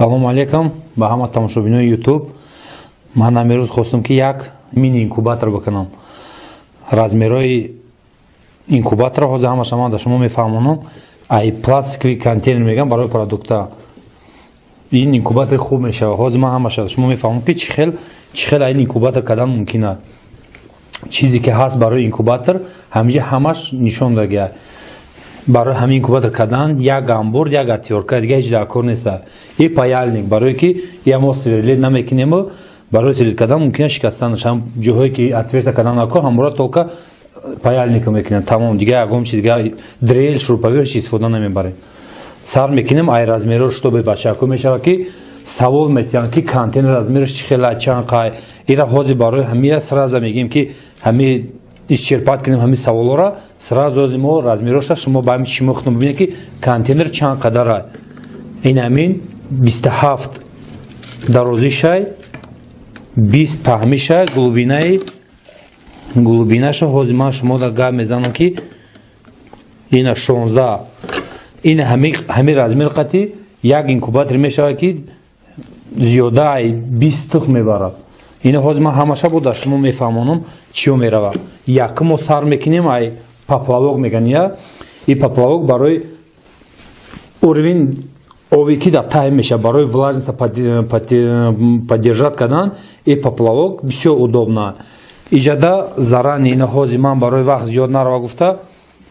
Салом алейкум ба ҳама тамошобинои YouTube. Ман амирӯз хостам ки як мини инкубатор бикунам. Размерои инкубатора ҳозир ҳама шама да шумо мефаҳмонам. Ай пластикови контейнер мегам барои продукта. Ин инкубатор хуб мешава. Ҳозир ман ҳама шуда шумо мефаҳмам ки чӣ хел ин инкубатор кардан мумкин аст. Чизе ки ҳаст барои инкубатор ҳамаш нишон додагиа. Барои ҳамин инкубатор кардан як амбур, як отвёртка дига ҳеҷ дар кор нест. И паялник барои ки ямо сверлит намекунем, барои сверлит кардан мумкин аст шикастанаш. Ҳам ҷоҳое ки отверстия кардан накор ҳамора толка паялника мекунем. Тамом дига ягон чиз дига дрел, шуруповерт истифода намебарем. Сар мекунем ай размеро чтобы бачаку мешава ки савол метиҳан ки контейнер размераш чӣ хела чанд қай. Ира ҳозир барои ҳамия сразу мегӯем ки ҳами исчерпат кунем ҳамин саволора сразу мо размероша шумо ба ҳамин шимохтум бибинед ки контейнер чанд қадар аст. Ин ҳамин 27 дарозишай 20 паҳмишай глубинаша ҳозир ман шумо да гап мезанам ки ина 16. Ин ҳамин размер қати як инкубатор мешавад ки зиёда 20 тухм мебарад. Ина ҳозир ман ҳамаша буда шумо мефаҳмонам чиё мерава. Якмо сар мекунем ай поплавок меган я. И поплавок барои уровень оби ки дар тай меша барои влажница поддержат кардан и поплавок бисёр удобна. Иҷада зарани ина ҳозир ман барои вақт зиёд нарава гуфта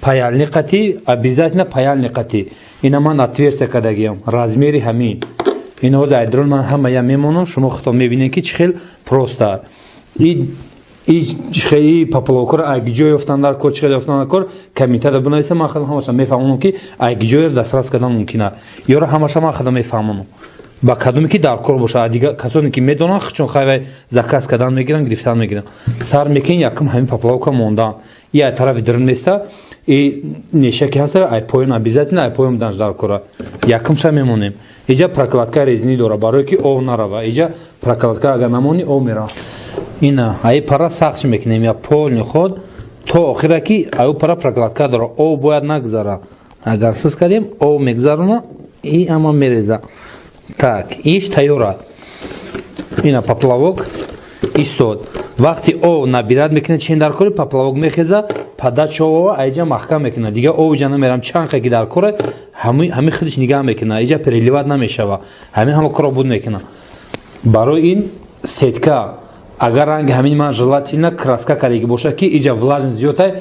паялник қати обязательно паялник қати. Ина ман отверстия кардагиам размери ҳамин. Ина ҳозир айдрон ман ҳамая мемонам шумо худтон мебинед ки чӣ хел проста. И поплавокро айгиҷо ёфтан дар кор чӣ хел ёфтан дар кор комментария бинависам. Ман худам ҳамаша мефаҳмонам ки айгиҷоро дастрас кардан мумкин аст. ёро ҳамаша ман худам мефаҳмонам ба кадоме ки дар кор боша. Дига касоне ки медонанд чун хайвай заказ кардан мегиранд гирифтан мегиранд. Сар мекунем якум ҳамин поплавока мондан. И ай тарафи дрон места и неша ки ҳаста ай поён обязательно ай поён данш дар кора. Якумша мемонем. Иҷа прокладка резини дора барое ки ов нарава. Иҷа прокладка агар намони ов мерава. Ина ай пара сахт мекунем я полни ход то охира ки ай пара прокладка дора. Ов бояд нагзара. Агар сиз кардем ов мегзарона и ама мереза. Так, иш тайёра. Ина поплавок истод. Вақти ов набирад мекунад чин дар кори поплавок мехеза пада човова айҷа маҳкам мекунад. Дига ов иҷа намерам чанд қаки дар кора ҳамин худиш нигаҳ мекунад. Иҷа переливат намешава. Ҳамин ҳама кора буд мекунад. Барои ин сетка агар ранги ҳамин ман желатина краска кардаги боша ки иҷа влажни зиёдай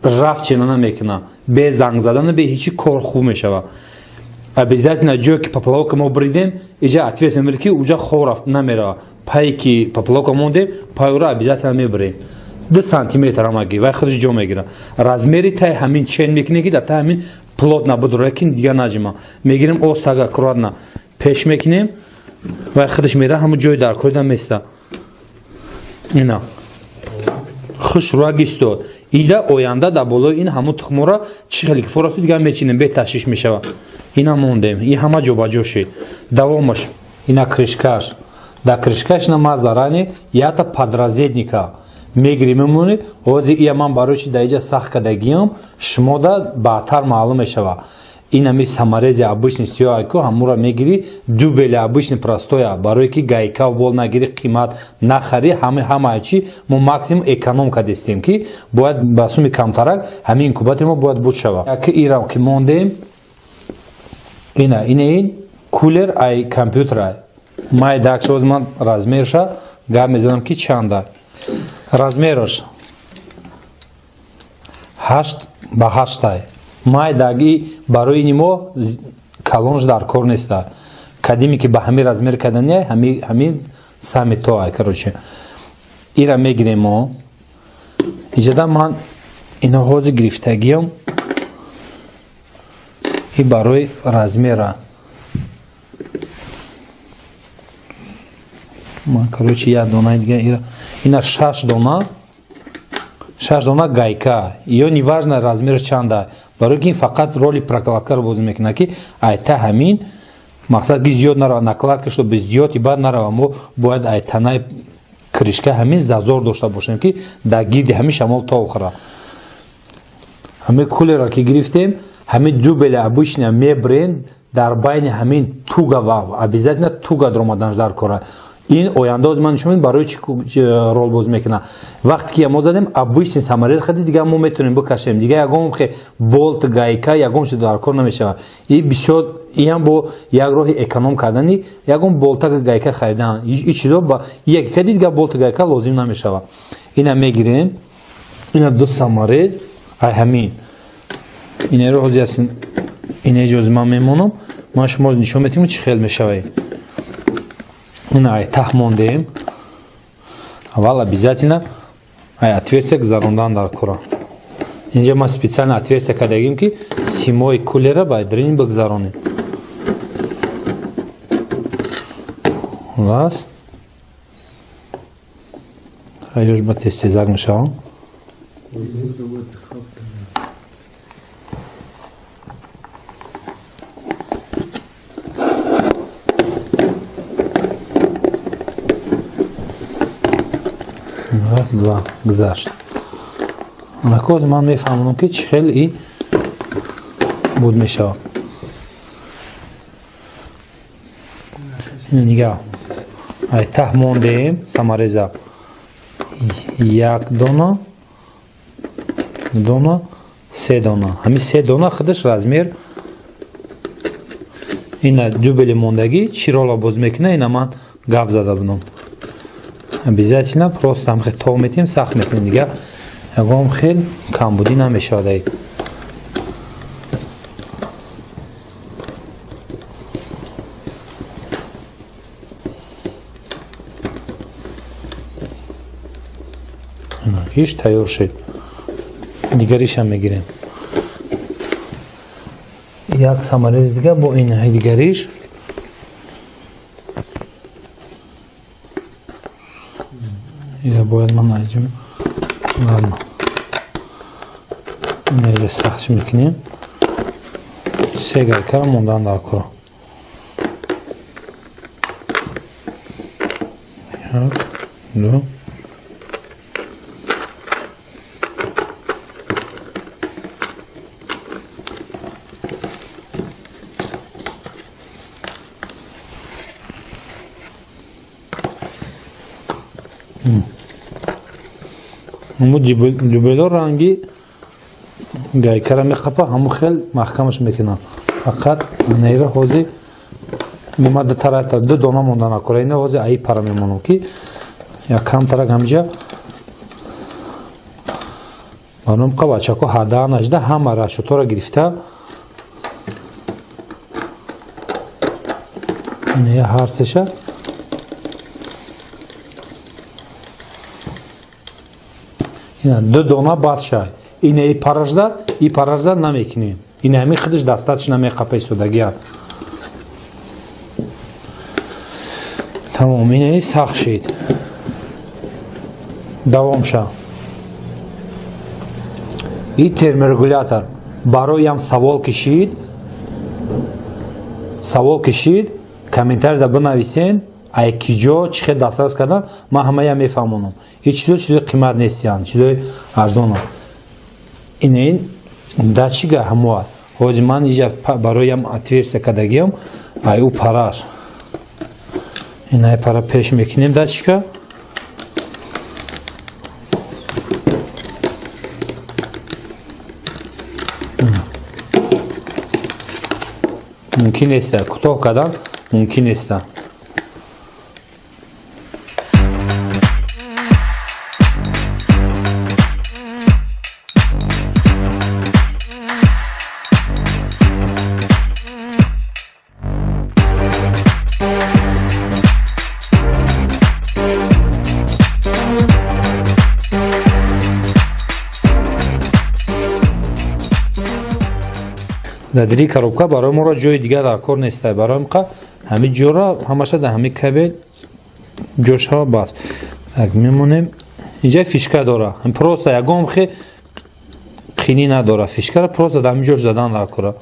рафт чена намекунад. Бе занг задан бе ҳичи кор хуб мешава. Обязательно ҷое ки поплавока мо бридем иҷа отверстия мебарем ки уҷа хор рафт намерава. Пае ки поплавока мондем паёра обязательно мебарем 2 сантиметр ҳамаги вай худиш ҷо мегира. Размери тай ҳамин чен мекунем ки дар тай ҳамин плотна будро ки дига наҷима. Мегирем остага курадна пеш мекунем вай худиш мера ҳамун ҷои дар корида места. Ина хушрак истод. Ида оянда дар болои ин ҳамун тухмора чӣ хеле кифорати дига мечинем бе ташвиш мешава. Ина мондем. И ҳама ҷо ба ҷо шид. Давомаш ина кришкаш. Дар кришкаш на ма зарани ята подразедника мегирем мемони ҳозир ия ман барои чи дар иҷа сахт кардагиам шумо да баъдтар маълум мешава. Ина ми саморези обычный сиёҳ ко ҳамура мегири дубели обычный простоя барои ки гайка бол нагири қимат нахари ҳама чи мо максимум эконом кардистем ки бояд ба суми камтарак ҳамин инкубатори мо бояд буд шава. Яки ира ки мондем ин кулер ай компютер ай май дакшоз ман размерша гап мезанам ки чанда размераш 8 ба 8 ай май даги барои нимо калонш дар кор неста. Кадиме ки ба ҳамин размер кардани ҳамин сами то ай короче. Ира мегирем мо. Иҷада ман ина ҳозир гирифтагиам и барои размера ман короче як дона дига ина 6 дона гайка. Ё неважно размер чанда. Барои ки фақат роли прокладкаро бозӣ мекунад ки айта ҳамин мақсад ки зиёд нарава накладка чтобы зиёд ибад нарава. Мо бояд айтанаи кришка ҳамин зазор дошта бошем ки дар гирди ҳамин шамол то охира. ҳамин кулера ки гирифтем ҳамин дубели обычная меброя дар байни ҳамин туга ва обязательно туга дромаданш дар кора. Ин оянда ман нишон медем барои чӣ рол боз мекунад. Вақте ки мо задем обычный саморез хади дига мо метавонем бикашем. Дига ягон хе болт гайка ягон чиз дар кор намешавад. И бисёр ин бо як роҳи эконом кардани ягон болта гайка харидан. И чизо ба як кади дига болта гайка лозим намешавад. Ина мегирем. Ина ду саморез ай ҳамин. Ина ро ҳозир астин ина иҷоз ман мемонам. Ман шумо нишон метавонам чӣ хел мешавад. Ина ай тах мондем. Аввал обязательно ай отверстие гузарондан дар кора. Инҷа ман специально отверстие кардагим ки симои кулера ба дрин бигзаронем. Раз. Аёш ба тестезак мешавам. Раз, два, гзашт. Накоз ман мефаҳмонам ки чӣ хел и буд мешавад. Нигоҳ. Ай таҳ мондем самореза. Як дона, дона, се дона. Ҳамин се дона худаш размер. Ина дубели мондагӣ чӣ рола боз мекунад, ина ман гап зада будам. Обязательно просто ҳам хел тог метем, сахт метем. Дига ягон хел камбудӣ намешавад. Иш тайёр шуд. Дигаришам мегирем. Як саморез дига бо ин дигариш. Ина бояд ман аҷим. Ладно. Ина сахтш мекунем. Се гайкара мондан дар кора. Як, ду. ҳаму дубело ранги гайкара меқапа ҳаму хел маҳкамаш мекунам. Фақат наира ҳозир мемада тарата ду дона монда накора. Ина ҳозир аи пара мемонам ки як камтарак ҳамҷа баром қа бачако ҳада нажда ҳама расшутора гирифта. Ина я ҳарсеша ина ду дона бас шай. Ина и паражда намекунем. Ина ҳамин худаш дастатш намеқапа истодагия. Тамом, ина и сахт шид. Давом ша. И терморегулятор. Бароям савол кишид. Комментария бинависен. Ай киҷо чӣ хел дастрас кардан ман ҳамаям мефаҳмонам. Ҳеҷ чизои қимат нестиян, чизои арзона. Ин датчига ҳамоа. Ҳозир ман иҷа бароям отверстие кардагиам. Ай ӯ параш. Ин ай пара пеш мекунем датчика. Мумкин нест кӯтоҳ кардан, мумкин нест. Дадри коробка барои моро ҷои дига дар кор нест. Барои ма ҳамин ҷора ҳамаша дар ҳамин кабел ҷоша бас. Так мемонем. Инҷа фишка дора. Просто ягон хе қини надора. Фишкара просто дар ҳамин ҷош задан дар кора.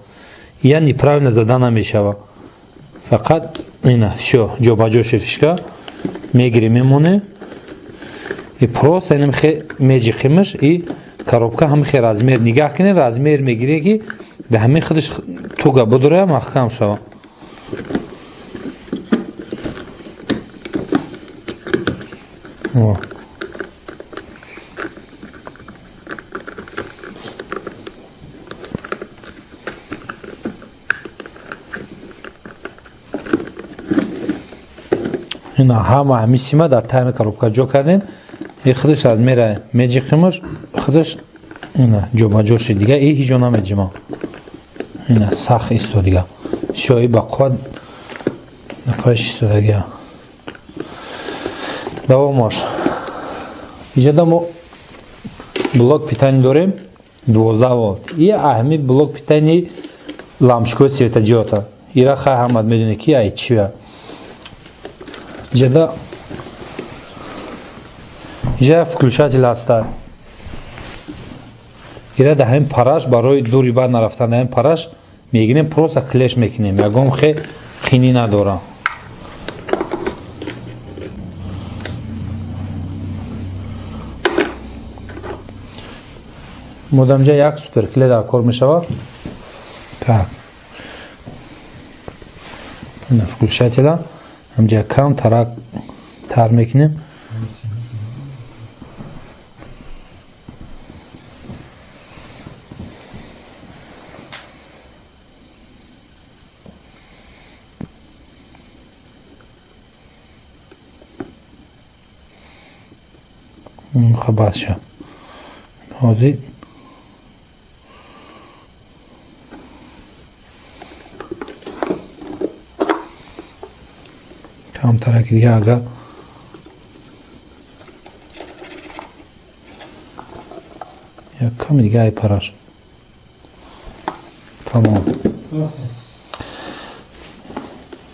Я неправильно задан намешава. Фақат ина всё ҷобаҷош фишка мегирем мемоне. И просто ин хе меҷиқимш и коробка ҳамин хе размер нигаҳ кине размер мегире ки да ҳамин худаш туга будура маҳкам шава. ина ҳама ҳамисима дар тайми коробка ҷо кардем. И худаш аз мера меҷиқимаш худаш ина ҷобаҷо шид дига и ҳиҷо намеҷима. ина сах исто дига шои ба қувват напаш истодагия давомаш. иҷода мо блок питани дорем 12 волт. и аҳми блок питани лампочкои светодиода. ира хай ҳамат медоне ки ай чия. иҷода иҷа включател ҳаста. ира да ҳамин параш барои дури бад нарафтан ҳамин параш мегирем просто клеш мекунем. ягон хе қинӣ надора. модамҷа як суперкле дар кор мешавад. так ина включателя ҳамҷа кам тарак тар мекунем. خباز شد حاضر کم ترکی دیگه اگر یک کم دیگه ای پرش تمام.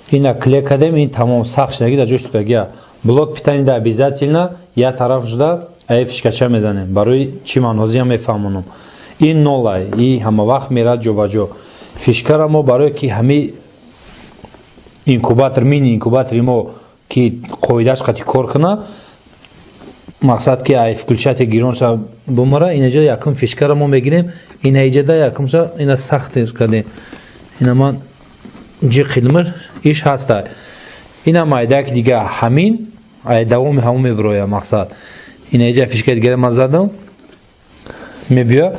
این کلیک کردیم این تمام سخت شدگی در جوش شدگی. блок питани да обязательно я тараф жда ай фишкача мезанем барои чӣ манҳози ҳам мефаҳмонам. ин нола и ҳама вақт мерад ҷобаҷо. фишкара мо барое ки ҳами инкубатор мини инкубатори мо ки қоидааш қати кор куна мақсад ки ай включате гиронша бумара инаҷа якум фишкара мо мегирем. ина иҷада якумша ина сахтеш кардем. ина ман ҷи қидмар иш ҳаста. ина майдаки дига ҳамин давоми ҳамон меброя мақсад. ина иҷа фишкаи дигара ман задам мебиёя.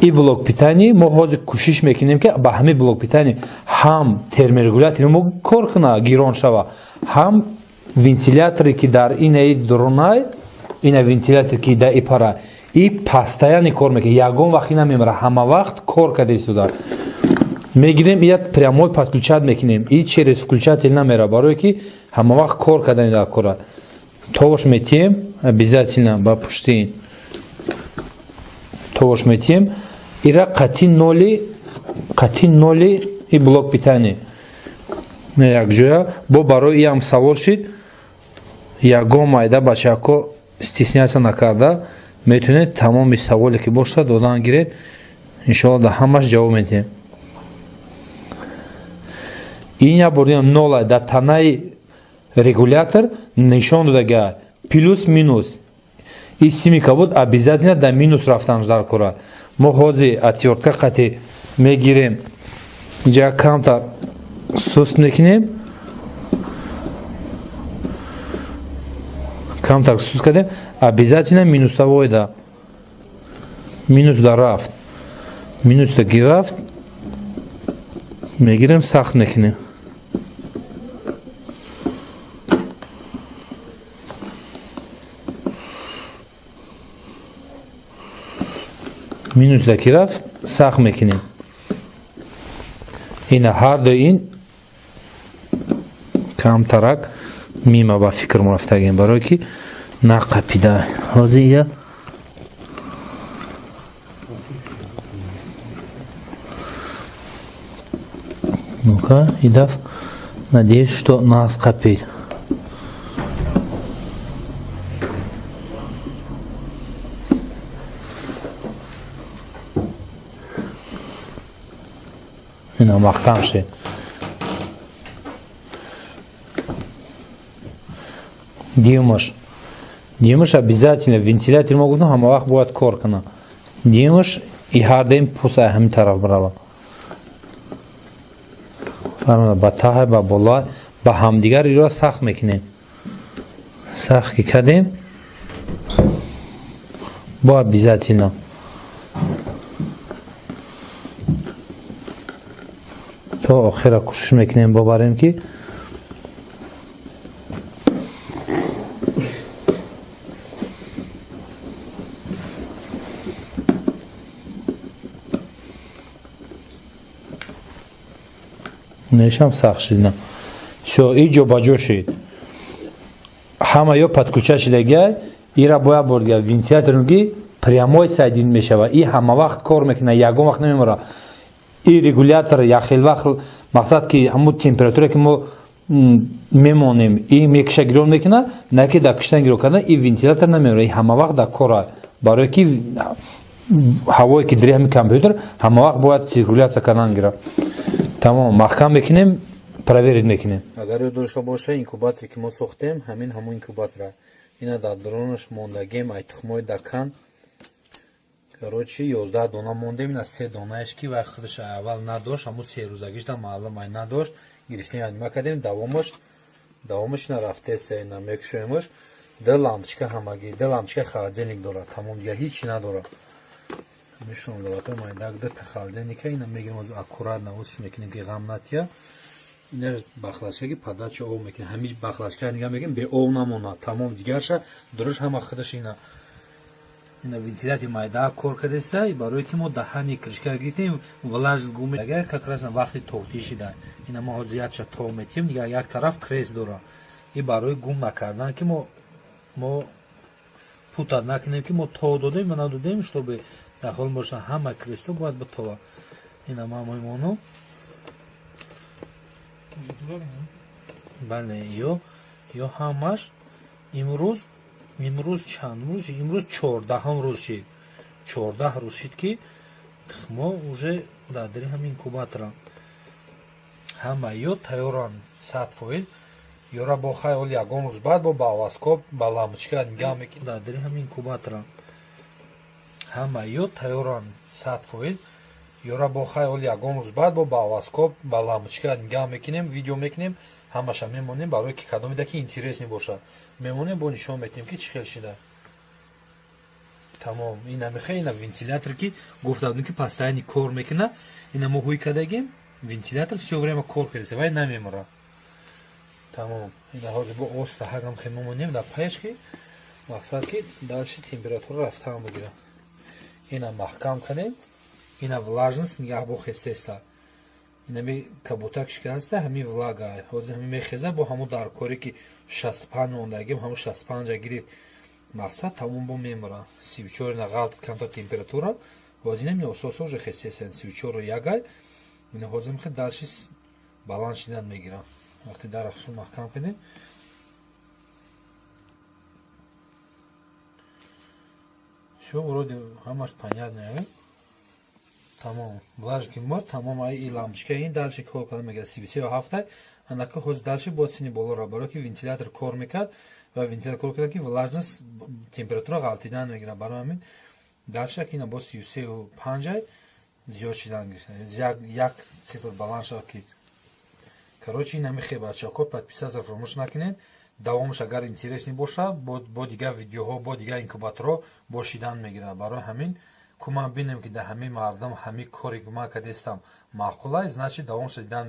и блок питани мо ҳозир кӯшиш мекунем ки ба ҳамин блок питани ҳам терморегулятори мо кор куна гирон шава ҳам вентиляторе ки дар инаи дуронай ина вентилятор ки дар ипара и пастаяни кор мекунад. ягон вақт ина мемара ҳама вақт кор карда истодар. мегирем я прямой подключат мекунем и через включатель намера барое ки ҳама вақт кор кардани дар кора. товош метием обязательно ба пуштин товош метием. ира қати ноли и блок питани не як ҷоя бо барои иам савол шид. ягон майда бачако стесняться накарда метавонед тамоми саволе ки бошад додан гиред. иншоалло да ҳамаш ҷавоб медиҳем. ин я бордиам нола дар танаи регулятор нишон додага плюс минус. и симика буд обязательно дар минус рафтанаш дар кора. мо ҳозир отвёртка қати мегирем ҷа камтар суст мекунем. камтар суст кардем обязательно минусовой да минус да рафт минус да гирафт мегирем сахт мекунем. минус да гирафт сахт мекунем. ина ҳарду ин камтарак мима ба фикр мурафтагем барое ки нақапида. ҳозир я ну-ка идав надеюсь что нас капит. ина маҳкам шед. димаш обязательно вентилятор мо гуфтам ҳама вақт бояд кор кунад. димаш и ҳар дем пуса ҳамин тараф барава ба таҳ ба боло ба ҳамдигар иро сахт мекунем. Сахт ки кардем бо обязательно то охира кӯшиш мекунем бобарем ки нешам сахт шидна. Всё, и ҷобаҷо шид. Ҳама ё подключа шидагия, ира бояд бордия вентиляторги прямой соединен мешава. И ҳама вақт кор мекуна, ягон вақт намемора. И регулятор яхел вақт мақсад ки ҳамун температура ки мо мемонем, и мекиша гирон мекуна, на ки да киштан гирон кардан, и вентилятор намемора. И ҳама вақт да кора. Барои ки ҳавое ки дири ҳамин компютер ҳама вақт бояд циркуляция кардан гира. Тамом, маҳкам мекунем, проверит мекунем. Агар ёд дошта боша, инкубатори ки мо сохтем, ҳамин ҳамон инкубатора. Ина дар дронаш мондагем ай тухмои дакан. Короче, 11 дона мондем, ина 3 донааш ки вай худаш аввал надошт, ҳамун 3 рӯзагишда маълум ай надошт. Гирифтем нима кардем, давомаш ина рафтеса, ина мекшоемаш. Д лампочка ҳамаги, д лампочка холодильник дорад, тамом дига ҳеҷ надорад. Мишон давата майдак да холодильника, ина мегирем аз аккуратно усш мекунем ки ғам натия. Ина бахлачка ки подача об мекунем, ҳамин бахлачка нига мегирем бе об намонад. Тамом дигарша дуруш ҳама худаш ина вентилятори майда кор кардеса, и барои ки мо даҳани кришка гирифтем, влажность гуме. Агар как раз на вақти тоғтӣ шида, ина мо ҳозиятша тоғ метием, дига як тараф крес дора. И барои гум накардан ки мо путат накунем ки мо тоғ додем, надодем, чтобы дахол боша ҳама кресто бояд битова. Ина мамоимону бале ё ҳамаш имрӯз чанд рӯз? Имрӯз 14 рӯз шид. 14 рӯз шид ки тухмо уже дар дири ҳамин инкубатора ҳама ё тайёран 100%. ёра бо хаёл ягон рӯз баъд бо баваскоп ба лампочка нигоҳ мекунем дар дири ҳамин инкубатора ҳама ё тайёран 100%. ёра бо хаёл ягон рӯз баъд бо баваскоп ба лампочка нигоҳ мекунем, видео мекунем, ҳамаша мемонем барои ки кадомида ки интерес мебошад. Мемонем бо нишон метем ки чӣ хел шида. Тамом, ина мехоҳем, ина вентилятор ки гуфта будем ки постоянно кор мекуна, ина мо ҳуй кардагем, вентилятор всё время кор кардеса, вай намемора. Тамом, ина ҳозир бо оста ҳагам мемонем дар пешки, мақсад ки дальше температура рафтан бигира. Ина маҳкам кардем, ина влажность нигаҳ бо хесеста. Ина ме кабутак шикаста, ҳамин влага, ҳозир ҳамин мехеза бо ҳамун даркоре ки 65 мондагем, ҳамун 65 гирифт. Мақсад тамом бо мемора. 34 ина ғалт камтар температура, ҳозир ина ососа уже хесеста, 34 ягай. Ина ҳозир мехед дальше баланд шидан мегира. Вақти дарахшо маҳкам кардем. Всё, вроде ҳамаш понятно. Тамом, влажки мор, тамом ай и лампочка ин дальше кор кардан мегирад 37 анака ҳоз дальше бо сини болора барои ки вентилятор кор мекард ва вентилятор кор карда ки влажность температура ғалтидан мегирад. Барои ҳамин дальше ки ина бо 33 зиёд шидан гирад. Як цифр баланд шавад ки короче ина мехе бачако подписаться фромӯш накунед. Давомаш агар интересни боша бо дигар видеоҳо, бо дигар инкубаторҳо бо шидан мегирад. Барои ҳамин кумак бинем ки да ҳамин мардам ҳамин кори ки ман кардестам маъқул аст, значит давомаш дидан